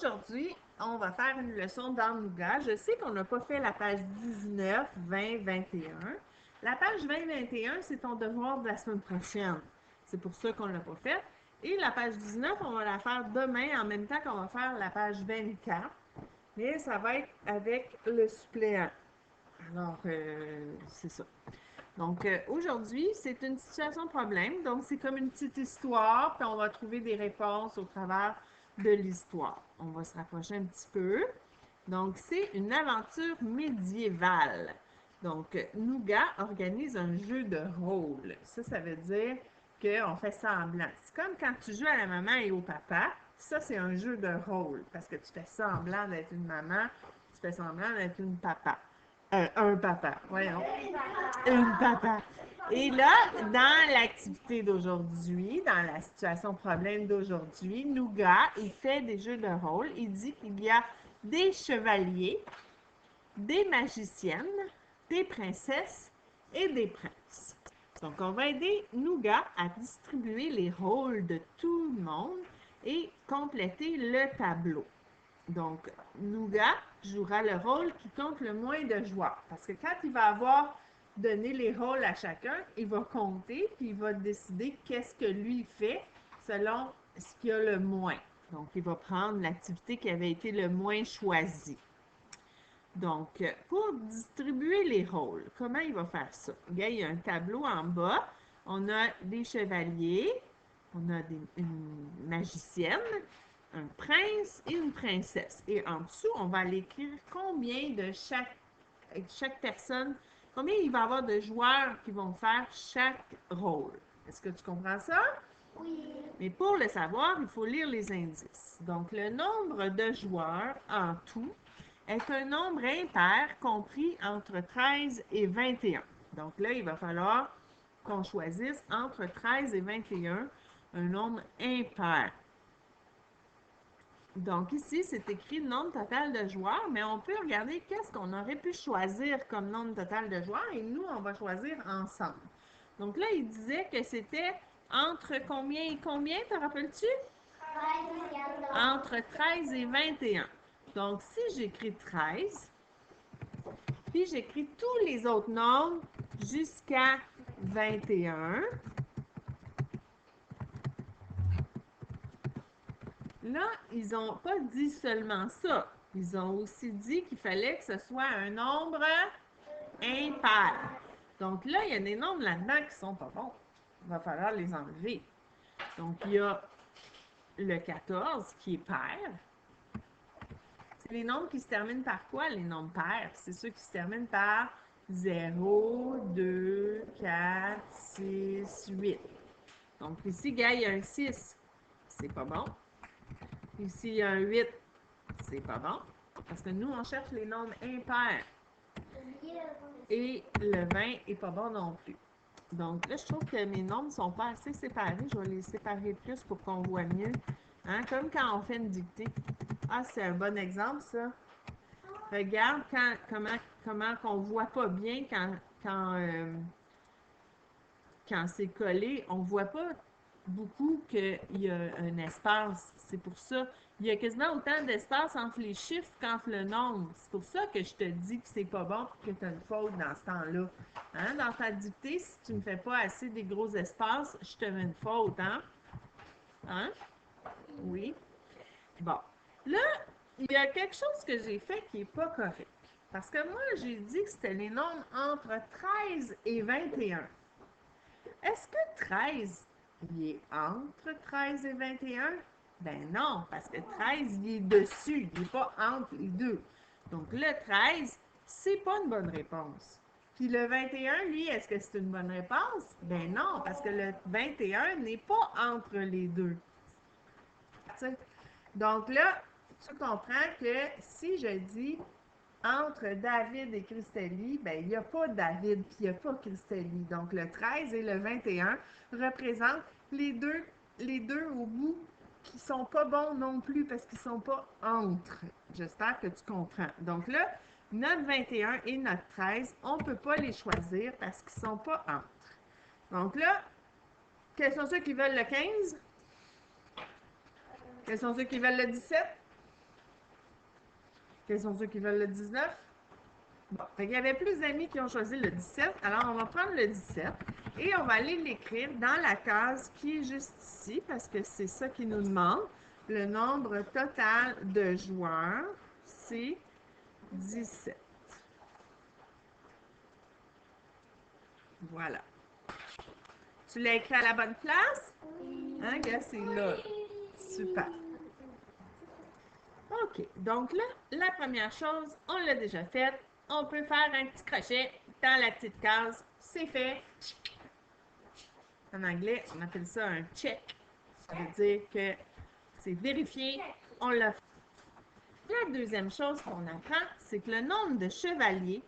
Aujourd'hui, on va faire une leçon dans Nougat. Je sais qu'on n'a pas fait la page 19, 20, 21. La page 20, 21, c'est ton devoir de la semaine prochaine. C'est pour ça qu'on ne l'a pas fait. Et la page 19, on va la faire demain en même temps qu'on va faire la page 24. Mais ça va être avec le suppléant. Alors, c'est ça. Donc, aujourd'hui, c'est une situation problème. Donc, c'est comme une petite histoire, puis on va trouver des réponses au travers de l'histoire. On va se rapprocher un petit peu. Donc, c'est une aventure médiévale. Donc, Nougat organise un jeu de rôle. Ça veut dire qu'on fait semblant. C'est comme quand tu joues à la maman et au papa. Ça, c'est un jeu de rôle parce que tu fais semblant d'être une maman, tu fais semblant d'être une papa. Un papa, voyons. Une papa. Et là, dans l'activité d'aujourd'hui, dans la situation problème d'aujourd'hui, Nougat, il fait des jeux de rôle. Il dit qu'il y a des chevaliers, des magiciennes, des princesses et des princes. Donc, on va aider Nougat à distribuer les rôles de tout le monde et compléter le tableau. Donc, Nougat jouera le rôle qui compte le moins de joueurs. Parce que quand il va avoir donné les rôles à chacun, il va compter, puis il va décider qu'est-ce que lui fait selon ce qu'il y a le moins. Donc, il va prendre l'activité qui avait été le moins choisie. Donc, pour distribuer les rôles, comment il va faire ça? Il y a un tableau en bas. On a des chevaliers, on a une magicienne, un prince et une princesse. Et en dessous, on va aller écrire combien de chaque personne, combien il va y avoir de joueurs qui vont faire chaque rôle. Est-ce que tu comprends ça? Oui. Mais pour le savoir, il faut lire les indices. Donc, le nombre de joueurs en tout est un nombre impair compris entre 13 et 21. Donc là, il va falloir qu'on choisisse entre 13 et 21 un nombre impair. Donc ici, c'est écrit nombre total de joueurs, mais on peut regarder qu'est-ce qu'on aurait pu choisir comme nombre total de joueurs et nous, on va choisir ensemble. Donc là, il disait que c'était entre combien et combien, te rappelles-tu? 13. Entre 13 et 21. Donc si j'écris 13, puis j'écris tous les autres nombres jusqu'à 21. Là, ils n'ont pas dit seulement ça. Ils ont aussi dit qu'il fallait que ce soit un nombre impair. Donc là, il y a des nombres là-dedans qui ne sont pas bons. Il va falloir les enlever. Donc, il y a le 14 qui est pair. C'est les nombres qui se terminent par quoi, les nombres pairs? C'est ceux qui se terminent par 0, 2, 4, 6, 8. Donc ici, il y a un 6. C'est pas bon. Ici, il y a un 8. C'est pas bon. Parce que nous, on cherche les nombres impairs. Et le 20 n'est pas bon non plus. Donc là, je trouve que mes nombres ne sont pas assez séparés. Je vais les séparer plus pour qu'on voit mieux. Hein? Comme quand on fait une dictée. Ah, c'est un bon exemple, ça. Regarde comment qu'on ne voit pas bien quand c'est collé. On ne voit pas beaucoup qu'il y a un espace. C'est pour ça. Il y a quasiment autant d'espace entre les chiffres qu'entre le nombre. C'est pour ça que je te dis que c'est pas bon et que tu as une faute dans ce temps-là. Hein? Dans ta dictée, si tu ne me fais pas assez des gros espaces, je te mets une faute. Hein? Hein? Oui. Bon. Là, il y a quelque chose que j'ai fait qui n'est pas correct. Parce que moi, j'ai dit que c'était les nombres entre 13 et 21. Est-ce que 13, il est entre 13 et 21? Ben non, parce que 13, il est dessus, il n'est pas entre les deux. Donc le 13, c'est pas une bonne réponse. Puis le 21, lui, est-ce que c'est une bonne réponse? Ben non, parce que le 21 n'est pas entre les deux. T'sais? Donc là, tu comprends que si je dis entre David et Christelle, ben il n'y a pas David puis il n'y a pas Christelle. Donc le 13 et le 21 représentent les deux au bout qui ne sont pas bons non plus parce qu'ils ne sont pas entre. J'espère que tu comprends. Donc là, notre 21 et notre 13, on ne peut pas les choisir parce qu'ils ne sont pas entre. Donc là, quels sont ceux qui veulent le 15? Quels sont ceux qui veulent le 17? Quels sont ceux qui veulent le 19? Bon, il y avait plus d'amis qui ont choisi le 17. Alors, on va prendre le 17 et on va aller l'écrire dans la case qui est juste ici parce que c'est ça qui nous demande. Le nombre total de joueurs, c'est 17. Voilà. Tu l'as écrit à la bonne place? Hein, gars, c'est là. Super. OK. Donc là, la première chose, on l'a déjà faite. On peut faire un petit crochet dans la petite case. C'est fait. En anglais, on appelle ça un check. Ça veut dire que c'est vérifié, on l'a fait. La deuxième chose qu'on apprend, c'est que le nombre de chevaliers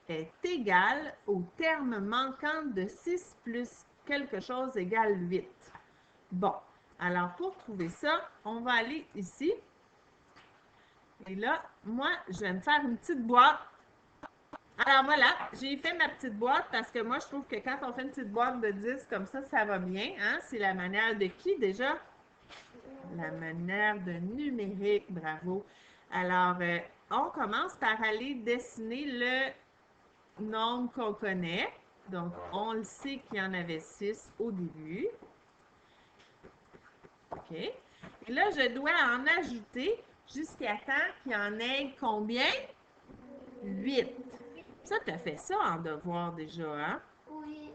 est égal au terme manquant de 6 plus quelque chose égale 8. Bon, alors pour trouver ça, on va aller ici. Et là, moi, je vais me faire une petite boîte. Alors voilà, j'ai fait ma petite boîte parce que moi, je trouve que quand on fait une petite boîte de 10 comme ça va bien. Hein? C'est la manière de qui déjà? La manière de numérique, bravo. Alors, on commence par aller dessiner le nombre qu'on connaît. Donc, on le sait qu'il y en avait 6 au début. OK. Et là, je dois en ajouter jusqu'à temps qu'il y en ait combien? 8. Ça, tu as fait ça en devoir déjà, hein? Oui.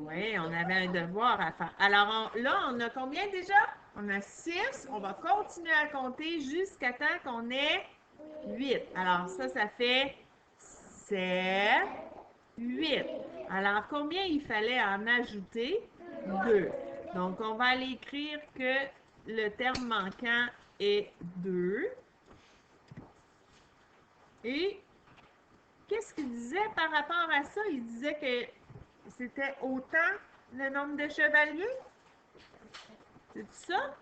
Oui, on avait un devoir à faire. Alors, là, on a combien déjà? On a 6. On va continuer à compter jusqu'à temps qu'on ait 8. Alors, ça fait 7, 8. Alors, combien il fallait en ajouter? 2. Donc, on va aller écrire que le terme manquant est 2. Et qu'est-ce qu'il disait par rapport à ça? Il disait que c'était autant le nombre de chevaliers? C'est ça?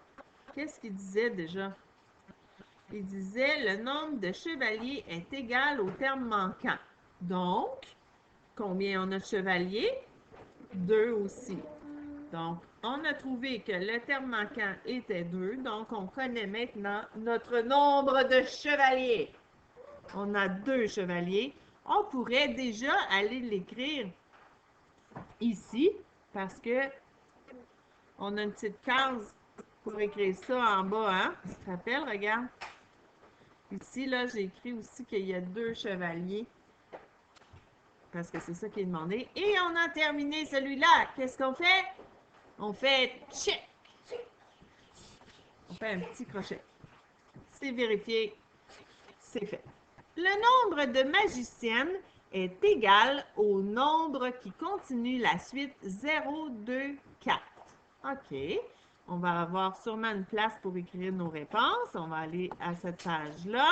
Qu'est-ce qu'il disait déjà? Il disait le nombre de chevaliers est égal au terme manquant. Donc, combien on a de chevaliers? 2 aussi. Donc, on a trouvé que le terme manquant était 2. Donc, on connaît maintenant notre nombre de chevaliers. On a 2 chevaliers. On pourrait déjà aller l'écrire ici parce que on a une petite case pour écrire ça en bas, hein? Tu te rappelles, regarde. Ici, là, j'ai écrit aussi qu'il y a 2 chevaliers. Parce que c'est ça qui est demandé. Et on a terminé celui-là. Qu'est-ce qu'on fait? On fait check. On fait un petit crochet. C'est vérifié. C'est fait. Le nombre de magiciennes est égal au nombre qui continue la suite 0, 2, 4. OK. On va avoir sûrement une place pour écrire nos réponses. On va aller à cette page-là.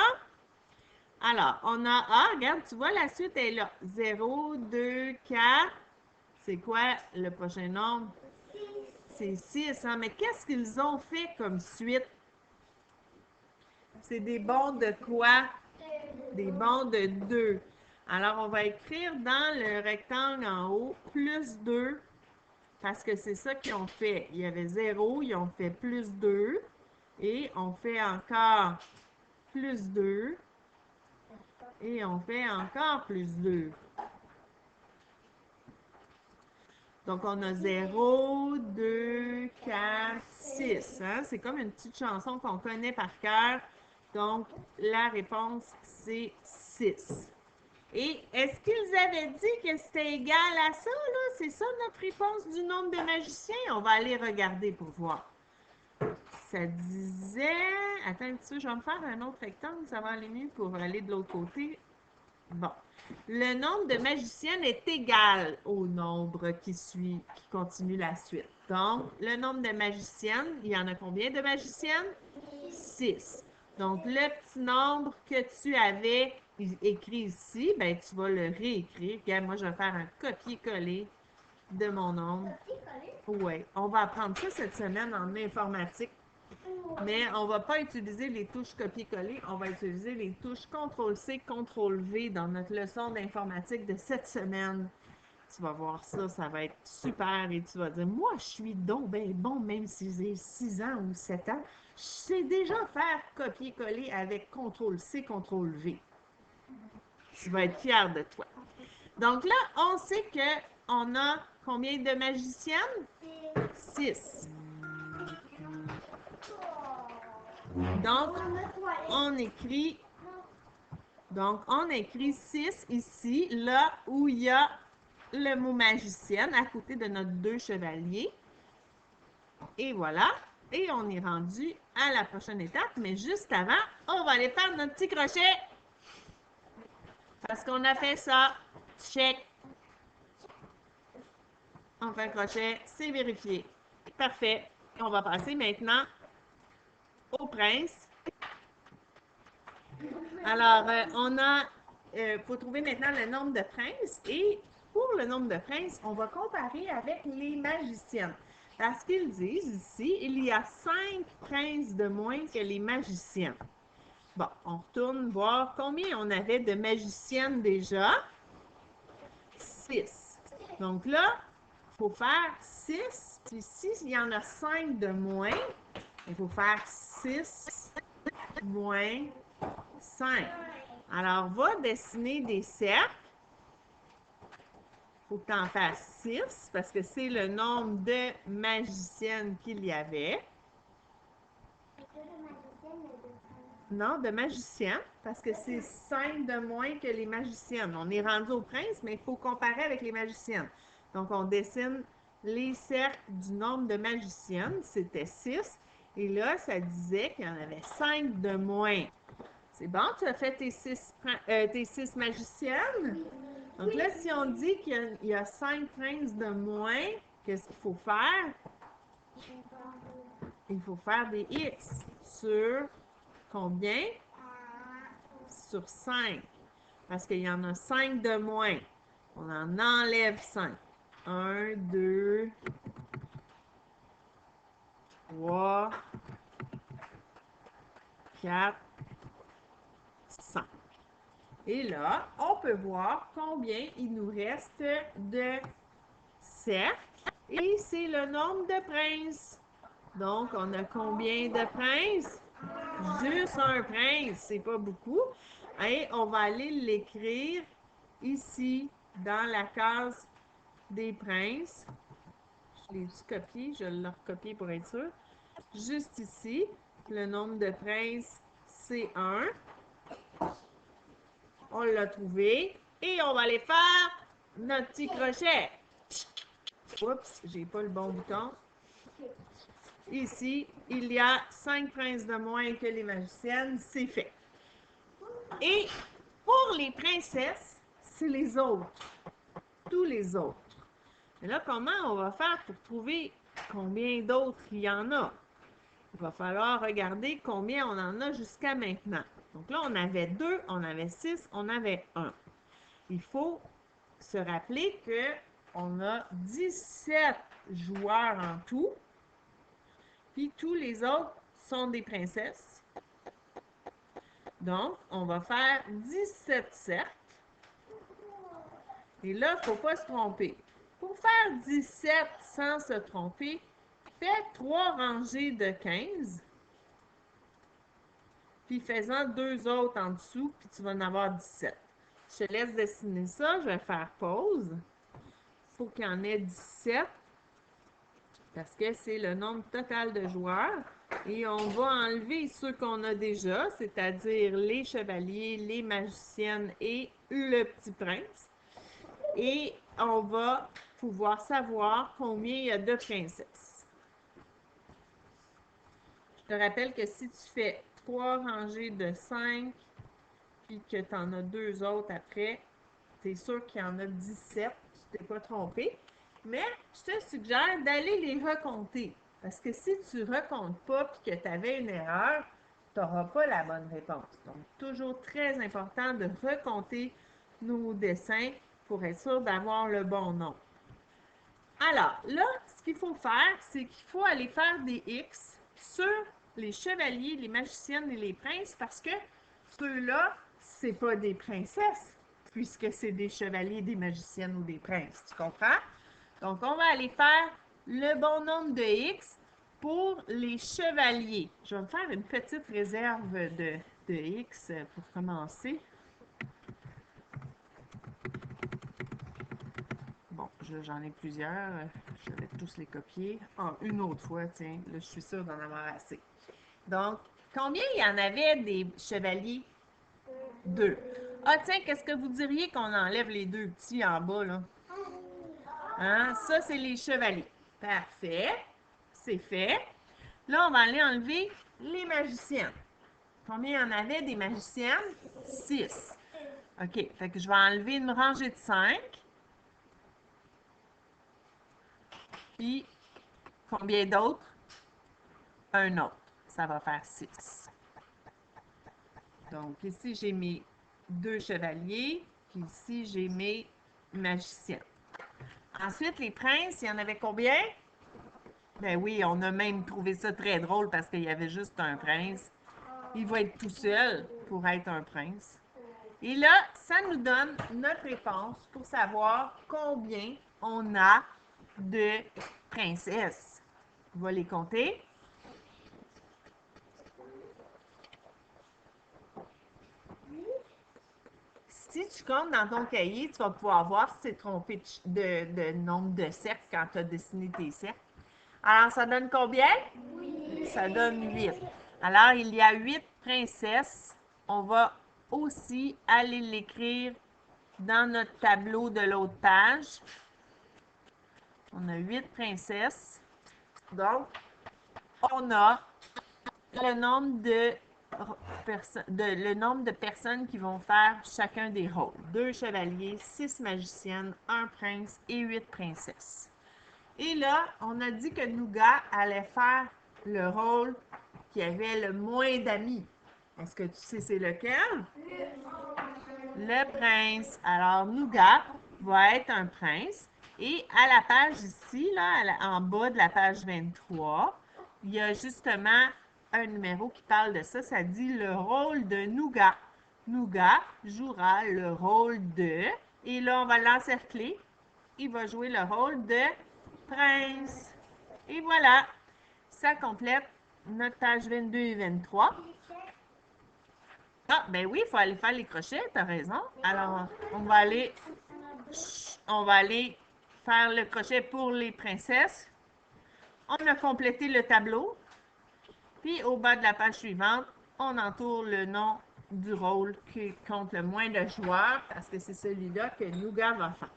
Alors, on a A. Regarde, tu vois, la suite est là. 0, 2, 4. C'est quoi le prochain nombre? C'est 6. Hein? Mais qu'est-ce qu'ils ont fait comme suite? C'est des bons de quoi? Des bons de 2. Alors, on va écrire dans le rectangle en haut, plus 2, parce que c'est ça qu'ils ont fait. Il y avait 0, ils ont fait plus 2, et on fait encore plus 2, et on fait encore plus 2. Donc, on a 0, 2, 4, 6. Hein? C'est comme une petite chanson qu'on connaît par cœur. Donc, la réponse, c'est 6. Et est-ce qu'ils avaient dit que c'était égal à ça, là? C'est ça notre réponse du nombre de magiciens? On va aller regarder pour voir. Ça disait... Attends un petit peu, je vais me faire un autre rectangle, ça va aller mieux pour aller de l'autre côté. Bon. Le nombre de magiciennes est égal au nombre qui continue la suite. Donc, le nombre de magiciennes, il y en a combien de magiciennes? 6. Donc, le petit nombre que tu avais écrit ici, ben, tu vas le réécrire. Regarde, moi, je vais faire un copier-coller de mon nombre. Oui, on va apprendre ça cette semaine en informatique. Mais on ne va pas utiliser les touches copier-coller, on va utiliser les touches CTRL-C, CTRL-V dans notre leçon d'informatique de cette semaine. Tu vas voir ça, ça va être super et tu vas dire, moi, je suis donc ben bon, même si j'ai 6 ans ou 7 ans, sais déjà faire copier-coller avec CTRL-C, CTRL-V. Tu vas être fier de toi. Donc là, on sait qu'on a combien de magiciennes? 6. Donc, on écrit 6 ici, là où il y a le mot magicienne, à côté de notre 2 chevaliers. Et voilà. Et on est rendu à la prochaine étape, mais juste avant, on va aller faire notre petit crochet. Parce qu'on a fait ça. Check. On fait un crochet, c'est vérifié. Parfait. On va passer maintenant au prince. Alors, faut trouver maintenant le nombre de princes. Et pour le nombre de princes, on va comparer avec les magiciennes. Parce qu'ils disent ici, il y a 5 princes de moins que les magiciennes. Bon, on retourne voir combien on avait de magiciennes déjà. 6. Donc là, il faut faire 6. Puis s'il y en a 5 de moins, il faut faire 6 moins 5. Alors, va dessiner des cercles. Il faut que tu en fasses 6 parce que c'est le nombre de magiciennes qu'il y avait. Non, de magiciens, parce que c'est 5 de moins que les magiciennes. On est rendu au prince, mais il faut comparer avec les magiciennes. Donc, on dessine les cercles du nombre de magiciennes. C'était 6. Et là, ça disait qu'il y en avait 5 de moins. C'est bon, tu as fait tes 6 magiciennes? Donc là, si on dit qu'il y a 5 princes de moins, qu'est-ce qu'il faut faire? Il faut faire des X sur combien? Sur 5. Parce qu'il y en a 5 de moins. On en enlève 5. 1, 2, 3, 4, 5. Et là, on peut voir combien il nous reste de cercles. Et c'est le nombre de princes. Donc, on a combien de princes? Juste un prince, c'est pas beaucoup. Et on va aller l'écrire ici, dans la case des princes. Je l'ai copié, je l'ai recopié pour être sûr. Juste ici, le nombre de princes, c'est 1. On l'a trouvé. Et on va aller faire notre petit crochet. Oups, j'ai pas le bon bouton. Ici, il y a 5 princes de moins que les magiciennes. C'est fait. Et pour les princesses, c'est les autres. Tous les autres. Mais là, comment on va faire pour trouver combien d'autres il y en a? Il va falloir regarder combien on en a jusqu'à maintenant. Donc là, on avait 2, on avait 6, on avait 1. Il faut se rappeler qu'on a 17 joueurs en tout. Puis tous les autres sont des princesses. Donc, on va faire 17 cercles. Et là, il ne faut pas se tromper. Pour faire 17 sans se tromper, fais 3 rangées de 15. Puis fais-en 2 autres en dessous, puis tu vas en avoir 17. Je te laisse dessiner ça. Je vais faire pause. Il faut qu'il y en ait 17. Parce que c'est le nombre total de joueurs. Et on va enlever ceux qu'on a déjà, c'est-à-dire les chevaliers, les magiciennes et le petit prince. Et on va pouvoir savoir combien il y a de princesses. Je te rappelle que si tu fais 3 rangées de 5, puis que tu en as 2 autres après, tu es sûr qu'il y en a 17, tu t'es pas trompé. Mais je te suggère d'aller les recompter. Parce que si tu ne recomptes pas et que tu avais une erreur, tu n'auras pas la bonne réponse. Donc, toujours très important de recompter nos dessins pour être sûr d'avoir le bon nombre. Alors, là, ce qu'il faut faire, c'est qu'il faut aller faire des X sur les chevaliers, les magiciennes et les princes parce que ceux-là, ce n'est pas des princesses puisque c'est des chevaliers, des magiciennes ou des princes. Tu comprends? Donc, on va aller faire le bon nombre de X Pour les chevaliers, je vais me faire une petite réserve de X pour commencer. Bon, j'en ai plusieurs. Je vais tous les copier. Ah, une autre fois, tiens. Là, je suis sûre d'en avoir assez. Donc, combien il y en avait des chevaliers? 2. Ah, tiens, qu'est-ce que vous diriez qu'on enlève les deux petits en bas, là? Hein? Ça, c'est les chevaliers. Parfait. C'est fait. Là, on va aller enlever les magiciennes. Combien il y en avait des magiciennes? 6. OK. Fait que je vais enlever une rangée de 5. Puis, combien d'autres? Un autre. Ça va faire 6. Donc, ici, j'ai mes 2 chevaliers. Puis ici, j'ai mes magiciennes. Ensuite, les princes, il y en avait combien? Ben oui, on a même trouvé ça très drôle parce qu'il y avait juste un prince. Il va être tout seul pour être un prince. Et là, ça nous donne notre réponse pour savoir combien on a de princesses. On va les compter. Si tu comptes dans ton cahier, tu vas pouvoir voir si tu es trompé de nombre de cercles quand tu as dessiné tes cercles. Alors, ça donne combien? 8. Ça donne 8. Alors, il y a 8 princesses. On va aussi aller l'écrire dans notre tableau de l'autre page. On a 8 princesses. Donc, on a le nombre de personnes qui vont faire chacun des rôles. 2 chevaliers, 6 magiciennes, 1 prince et 8 princesses. Et là, on a dit que Nougat allait faire le rôle qui avait le moins d'amis. Est-ce que tu sais c'est lequel? Le prince. Alors, Nougat va être un prince. Et à la page ici, là, en bas de la page 23, il y a justement un numéro qui parle de ça. Ça dit le rôle de Nougat. Nougat jouera le rôle de... Et là, on va l'encercler. Il va jouer le rôle de prince. Et voilà, ça complète notre page 22 et 23. Ah, ben oui, il faut aller faire les crochets, t'as raison. Alors, on va aller faire le crochet pour les princesses. On a complété le tableau. Puis, au bas de la page suivante, on entoure le nom du rôle qui compte le moins de joueurs parce que c'est celui-là que Nougat va faire.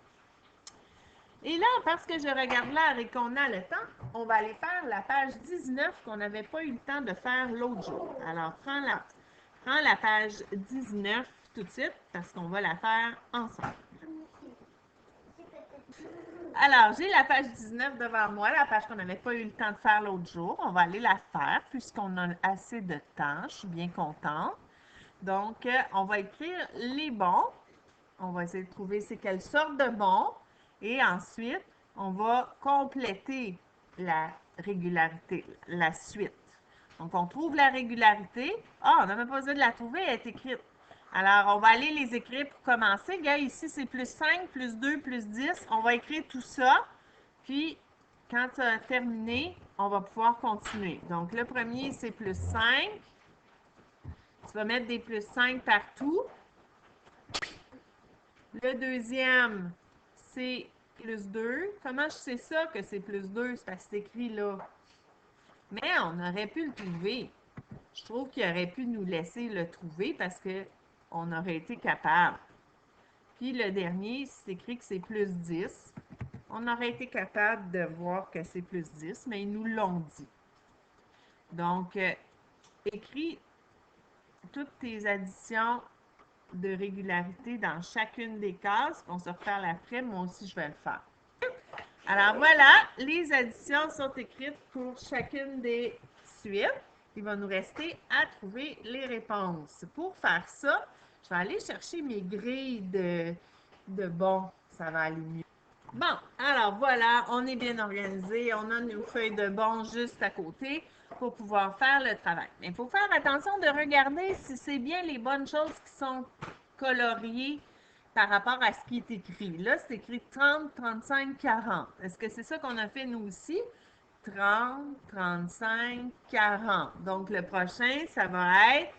Et là, parce que je regarde l'heure et qu'on a le temps, on va aller faire la page 19 qu'on n'avait pas eu le temps de faire l'autre jour. Alors, prends la page 19 tout de suite parce qu'on va la faire ensemble. Alors, j'ai la page 19 devant moi, la page qu'on n'avait pas eu le temps de faire l'autre jour. On va aller la faire puisqu'on a assez de temps. Je suis bien contente. Donc, on va écrire les bons. On va essayer de trouver c'est quelle sorte de bons. Et ensuite, on va compléter la régularité, la suite. Donc, on trouve la régularité. Ah, on n'a même pas besoin de la trouver, elle est écrite. Alors, on va aller les écrire pour commencer. Regarde, ici, c'est plus 5, plus 2, plus 10. On va écrire tout ça. Puis, quand tu as terminé, on va pouvoir continuer. Donc, le premier, c'est plus 5. Tu vas mettre des plus 5 partout. Le deuxième, c'est plus 2. Comment je sais ça que c'est plus 2? C'est parce que c'est écrit là. Mais on aurait pu le trouver. Je trouve qu'il aurait pu nous laisser le trouver parce qu'on aurait été capable. Puis le dernier, c'est écrit que c'est plus 10. On aurait été capable de voir que c'est plus 10, mais ils nous l'ont dit. Donc, écris toutes tes additions de régularité dans chacune des cases. On se reparle après. Moi aussi, je vais le faire. Alors voilà, les additions sont écrites pour chacune des suites. Il va nous rester à trouver les réponses. Pour faire ça, je vais aller chercher mes grilles de bons. Ça va aller mieux. Bon, alors voilà, on est bien organisé. On a nos feuilles de bons juste à côté pour pouvoir faire le travail. Mais il faut faire attention de regarder si c'est bien les bonnes choses qui sont coloriées par rapport à ce qui est écrit. Là, c'est écrit 30, 35, 40. Est-ce que c'est ça qu'on a fait nous aussi? 30, 35, 40. Donc, le prochain, ça va être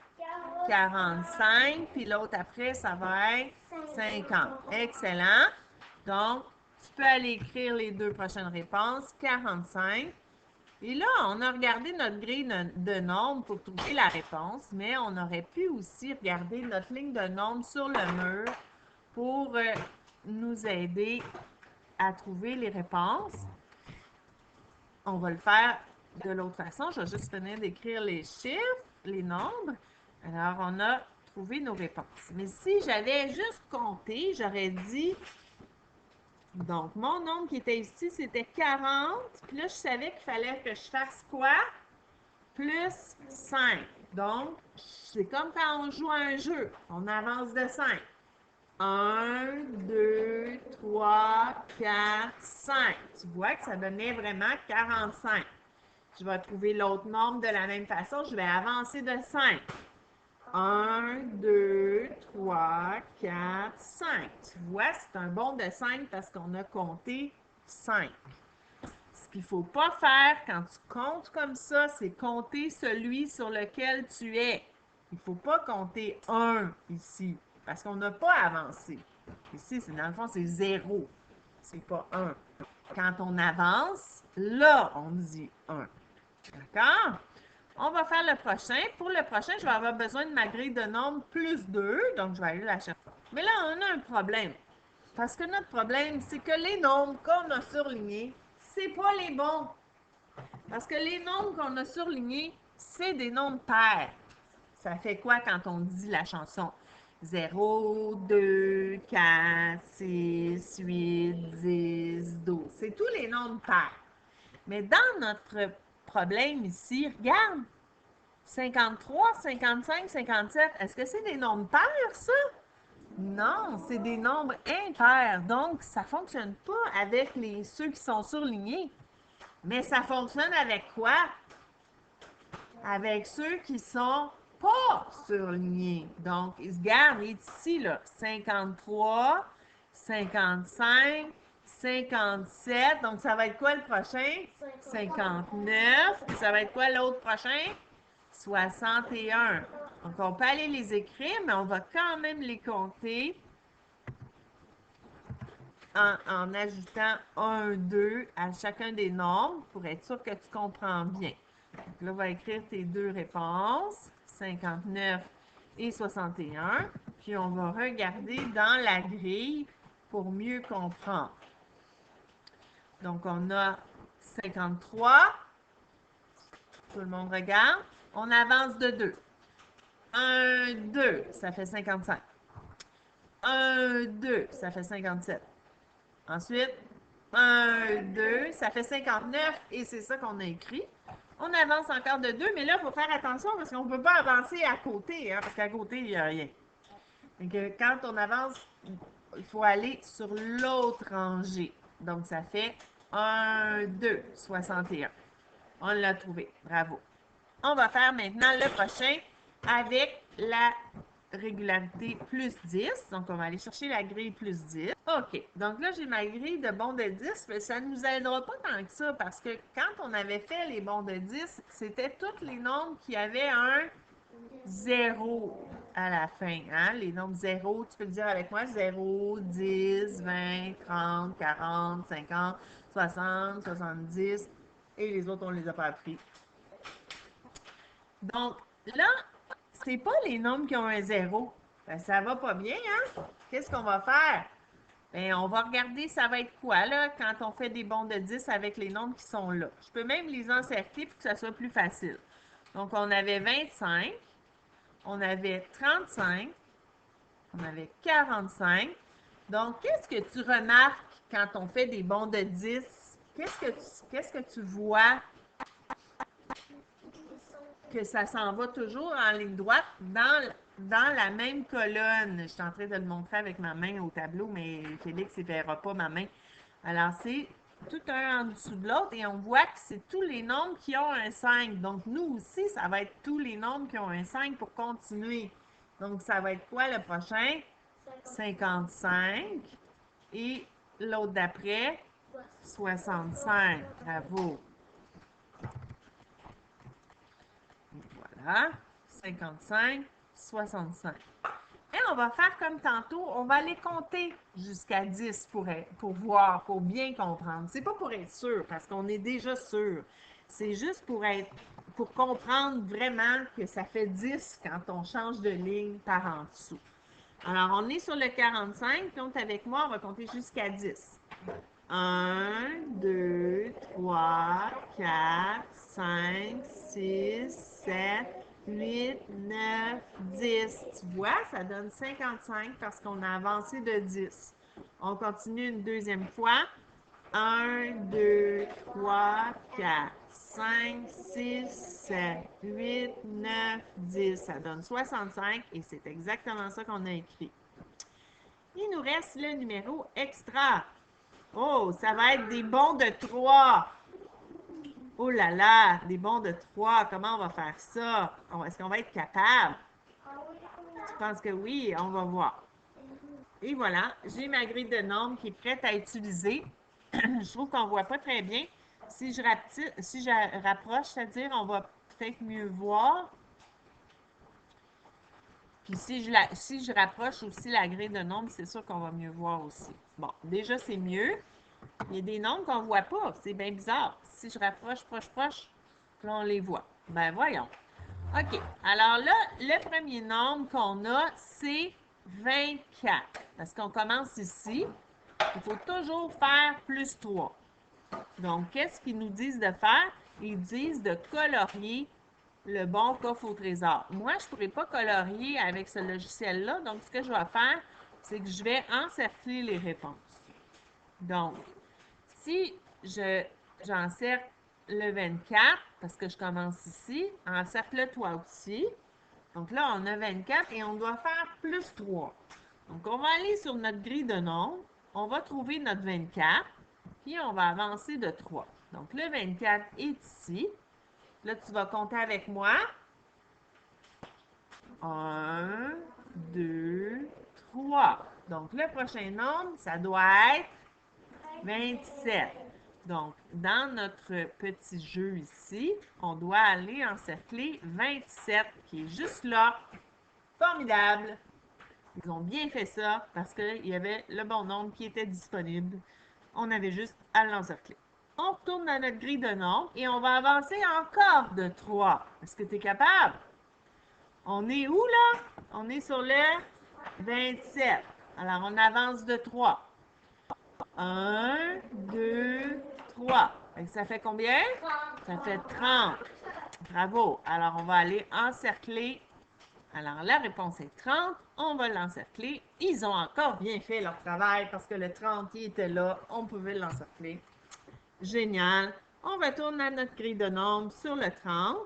45, puis l'autre après, ça va être 50. Excellent. Donc, tu peux aller écrire les deux prochaines réponses. 45. Et là, on a regardé notre grille de nombres pour trouver la réponse, mais on aurait pu aussi regarder notre ligne de nombres sur le mur pour nous aider à trouver les réponses. On va le faire de l'autre façon. Je vais juste finir d'écrire les chiffres, les nombres. Alors, on a trouvé nos réponses. Mais si j'avais juste compté, j'aurais dit, donc, mon nombre qui était ici, c'était 40. Puis là, je savais qu'il fallait que je fasse quoi? Plus 5. Donc, c'est comme quand on joue à un jeu. On avance de 5. 1, 2, 3, 4, 5. Tu vois que ça donnait vraiment 45. Je vais trouver l'autre nombre de la même façon. Je vais avancer de 5. 1, 2, 3, 4, 5. Tu vois, c'est un bond de 5 parce qu'on a compté 5. Ce qu'il ne faut pas faire quand tu comptes comme ça, c'est compter celui sur lequel tu es. Il ne faut pas compter 1 ici parce qu'on n'a pas avancé. Ici, dans le fond, c'est 0. C'est pas 1. Quand on avance, là, on dit 1. D'accord? On va faire le prochain. Pour le prochain, je vais avoir besoin de ma grille de nombres plus 2. Donc, je vais aller la chercher. Mais là, on a un problème. Parce que notre problème, c'est que les nombres qu'on a surlignés, c'est pas les bons. Parce que les nombres qu'on a surlignés, c'est des nombres pairs. Ça fait quoi quand on dit la chanson? 0, 2, 4, 6, 8, 10, 12. C'est tous les nombres pairs. Mais dans notre problème ici, regarde, 53, 55, 57, est-ce que c'est des nombres pairs, ça? Non, c'est des nombres impairs. Donc, ça ne fonctionne pas avec ceux qui sont surlignés. Mais ça fonctionne avec quoi? Avec ceux qui sont pas surlignés. Donc, il se garde, il est ici, là. 53, 55, 57. Donc, ça va être quoi le prochain? 59. Puis ça va être quoi l'autre prochain? 61. Donc, on peut aller les écrire, mais on va quand même les compter en ajoutant 1, 2 à chacun des nombres pour être sûr que tu comprends bien. Donc là, on va écrire tes deux réponses, 59 et 61. Puis, on va regarder dans la grille pour mieux comprendre. Donc, on a 53. Tout le monde regarde. On avance de 2. 1, 2, ça fait 55. 1, 2, ça fait 57. Ensuite, 1, 2, ça fait 59 et c'est ça qu'on a écrit. On avance encore de 2, mais là, il faut faire attention parce qu'on ne peut pas avancer à côté, hein, parce qu'à côté, il n'y a rien. Donc, quand on avance, il faut aller sur l'autre rangée. Donc, ça fait 1, 2, 61. On l'a trouvé. Bravo. On va faire maintenant le prochain avec la régularité plus 10. Donc, on va aller chercher la grille plus 10. OK. Donc là, j'ai ma grille de bons de 10, mais ça ne nous aidera pas tant que ça parce que quand on avait fait les bons de 10, c'était tous les nombres qui avaient un 0 à la fin. Hein? Les nombres 0, tu peux le dire avec moi, 0, 10, 20, 30, 40, 50, 60, 70. Et les autres, on ne les a pas appris. Donc, là, c'est pas les nombres qui ont un 0. Ben, ça va pas bien, hein? Qu'est-ce qu'on va faire? Bien, on va regarder ça va être quoi, là, quand on fait des bons de 10 avec les nombres qui sont là. Je peux même les encercler pour que ça soit plus facile. Donc, on avait 25, on avait 35, on avait 45. Donc, qu'est-ce que tu remarques quand on fait des bons de 10? Qu'est-ce que tu vois que ça s'en va toujours en ligne droite dans la même colonne. Je suis en train de le montrer avec ma main au tableau, mais Félix ne verra pas ma main. Alors, c'est tout un en dessous de l'autre et on voit que c'est tous les nombres qui ont un 5. Donc, nous aussi, ça va être tous les nombres qui ont un 5 pour continuer. Donc, ça va être quoi le prochain? 55. Et l'autre d'après? 65. Bravo. Voilà. 55, 65. Et on va faire comme tantôt, on va aller compter jusqu'à 10 pour voir, pour bien comprendre. C'est pas pour être sûr, parce qu'on est déjà sûr. C'est juste pour comprendre vraiment que ça fait 10 quand on change de ligne par en dessous. Alors, on est sur le 45, compte avec moi, on va compter jusqu'à 10. 1, 2, 3, 4, 5, 6, 7, 8, 9, 10. Tu vois, ça donne 55 parce qu'on a avancé de 10. On continue une deuxième fois. 1, 2, 3, 4, 5, 6, 7, 8, 9, 10. Ça donne 65 et c'est exactement ça qu'on a écrit. Il nous reste le numéro extra. Oh, ça va être des bons de 3. Oh là là, des bons de 3. Comment on va faire ça? Est-ce qu'on va être capable? Tu penses que oui? On va voir. Et voilà, j'ai ma grille de nombres qui est prête à utiliser. Je trouve qu'on ne voit pas très bien. Si je rapproche, c'est-à-dire, on va peut-être mieux voir. Puis si je rapproche aussi la grille de nombres, c'est sûr qu'on va mieux voir aussi. Bon, déjà, c'est mieux. Il y a des nombres qu'on ne voit pas. C'est bien bizarre. Si je rapproche, proche, là, on les voit. Ben, voyons. OK. Alors là, le premier nombre qu'on a, c'est 24. Parce qu'on commence ici. Il faut toujours faire plus 3. Donc, qu'est-ce qu'ils nous disent de faire? Ils disent de colorier le bon coffre au trésor. Moi, je ne pourrais pas colorier avec ce logiciel-là. Donc, ce que je vais faire, c'est que je vais encercler les réponses. Donc, si j'encercle le 24, parce que je commence ici, encercle-toi aussi. Donc là, on a 24 et on doit faire plus 3. Donc, on va aller sur notre grille de nombres. On va trouver notre 24, puis on va avancer de 3. Donc, le 24 est ici. Là, tu vas compter avec moi. 1, 2, 3. Donc, le prochain nombre, ça doit être 27. Donc, dans notre petit jeu ici, on doit aller encercler 27, qui est juste là. Formidable! Ils ont bien fait ça parce qu'il y avait le bon nombre qui était disponible. On avait juste à l'encercler. On retourne dans notre grille de nombres et on va avancer encore de 3. Est-ce que tu es capable? On est où là? On est sur le 27. Alors, on avance de 3. 1, 2, 3. Ça fait combien? Ça fait 30. Bravo. Alors, on va aller encercler. Alors, la réponse est 30. On va l'encercler. Ils ont encore bien fait leur travail parce que le 30, il était là. On pouvait l'encercler. Génial. On retourne à notre grille de nombres sur le 30.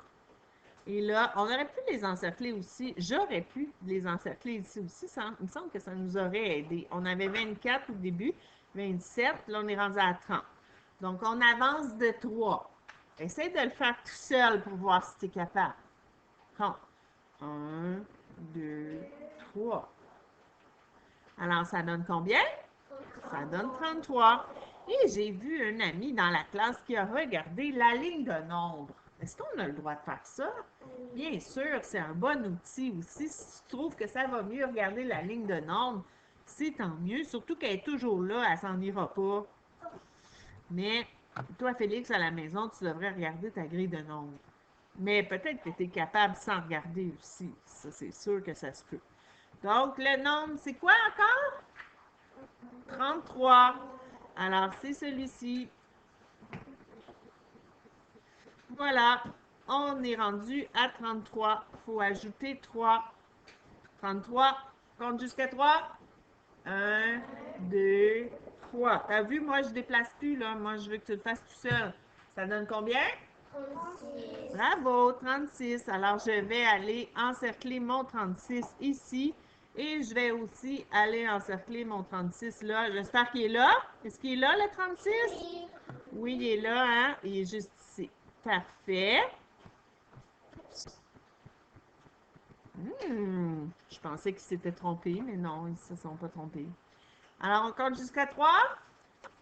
Et là, on aurait pu les encercler aussi. J'aurais pu les encercler ici aussi. Il me semble que ça nous aurait aidé. On avait 24 au début, 27. Là, on est rendu à 30. Donc, on avance de 3. Essaye de le faire tout seul pour voir si tu es capable. Compte. 1, 2, 3. Alors, ça donne combien? Ça donne 33. Et j'ai vu un ami dans la classe qui a regardé la ligne de nombres. Est-ce qu'on a le droit de faire ça? Bien sûr, c'est un bon outil aussi. Si tu trouves que ça va mieux regarder la ligne de nombres, c'est tant mieux. Surtout qu'elle est toujours là, elle s'en ira pas. Mais toi, Félix, à la maison, tu devrais regarder ta grille de nombres. Mais peut-être que tu es capable sans regarder aussi. Ça, c'est sûr que ça se peut. Donc, le nombre, c'est quoi encore? 33. Alors, c'est celui-ci. Voilà. On est rendu à 33. Il faut ajouter 3. 33. Compte jusqu'à 3. 1, 2, 3. T'as vu, moi, je déplace plus, là. Moi, je veux que tu le fasses tout seul. Ça donne combien? 36. Bravo, 36. Alors, je vais aller encercler mon 36 ici. Et je vais aussi aller encercler mon 36 là. J'espère qu'il est là. Est-ce qu'il est là, le 36? Oui. Oui, il est là, hein? Il est juste ici. Parfait. Je pensais qu'ils s'étaient trompés, mais non, ils ne se sont pas trompés. Alors, on compte jusqu'à 3.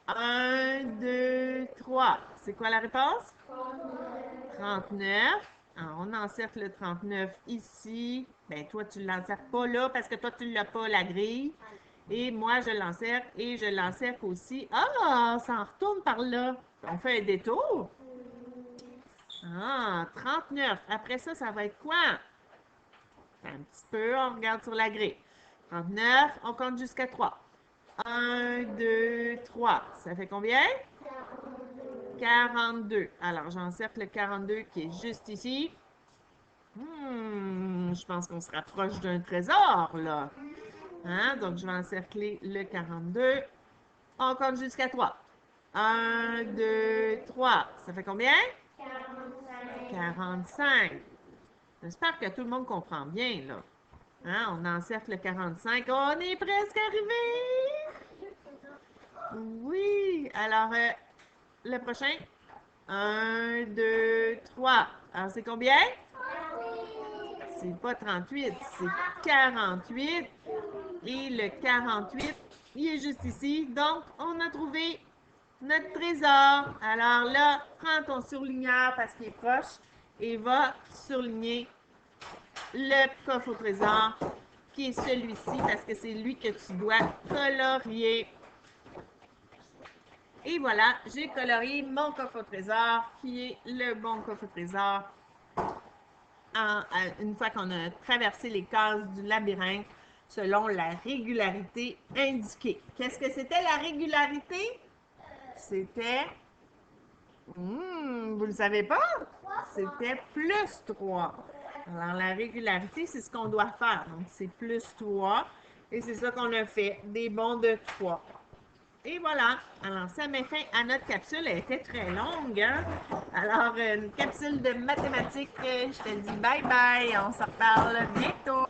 1, 2, 3. C'est quoi la réponse? 39. Alors, on encercle le 39 ici. Ben, toi, tu ne l'encercles pas là parce que toi, tu ne l'as pas, la grille. Et moi, je l'encercle et je l'encercle aussi. Ah, ça en retourne par là. On fait un détour. Ah, 39. Après ça, ça va être quoi? Un petit peu, on regarde sur la grille. 39, on compte jusqu'à 3. 1, 2, 3. Ça fait combien? 42. Alors, j'encercle le 42 qui est juste ici. Je pense qu'on se rapproche d'un trésor, là. Hein? Donc, je vais encercler le 42. On compte jusqu'à 3. 1, 2, 3. Ça fait combien? 45. J'espère que tout le monde comprend bien, là. Hein? On encercle le 45. On est presque arrivé! Oui! Alors, le prochain. 1, 2, 3. Alors, c'est combien? C'est pas 38, c'est 48. Et le 48, il est juste ici. Donc, on a trouvé notre trésor. Alors là, prends ton surligneur parce qu'il est proche et va surligner le coffre au trésor qui est celui-ci parce que c'est lui que tu dois colorier. Et voilà, j'ai colorié mon coffre au trésor qui est le bon coffre au trésor. Une fois qu'on a traversé les cases du labyrinthe selon la régularité indiquée. Qu'est-ce que c'était la régularité? C'était... vous ne le savez pas? C'était plus 3. Alors, la régularité, c'est ce qu'on doit faire. Donc, c'est plus 3. Et c'est ça qu'on a fait, des bons de 3. Et voilà. Alors, ça met fin à notre capsule. Elle était très longue, hein? Alors, une capsule de mathématiques. Je te dis bye bye. On se reparle bientôt.